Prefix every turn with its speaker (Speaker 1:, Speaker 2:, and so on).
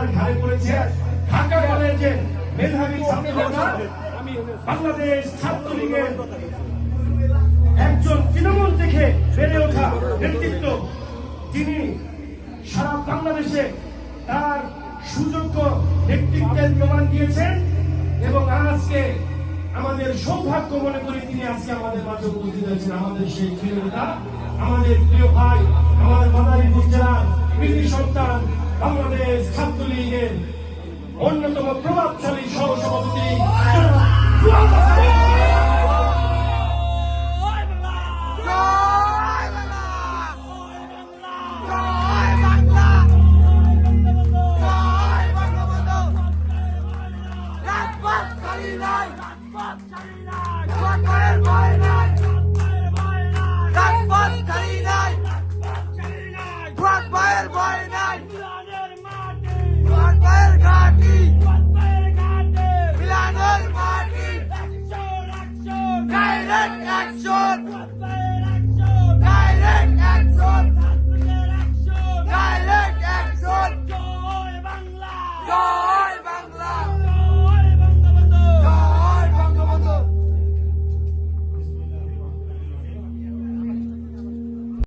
Speaker 1: তার ঘাড়ে পড়েছে। ঢাকা কলেজের মেধাবী ছাত্ররা বাংলাদেশ ছাত্রলীগের একজন তৃণমূল থেকে বেড়ে ওঠা নেতৃত্ব, তিনি সারা বাংলাদেশে তার সুযোগ্য নেতৃত্বের প্রমাণ দিয়েছেন এবং আজকে আমাদের সৌভাগ্য মনে করি তিনি আজকে আমাদের মাঝে উপস্থিত হয়েছেন। আমাদের সেই প্রিয় নেতা, আমাদের প্রিয় ভাই, আমাদের মাদারীপুর জেলার কৃতি সন্তান, বাংলাদেশ ছাত্রলীগের অন্যতম প্রভাবশালী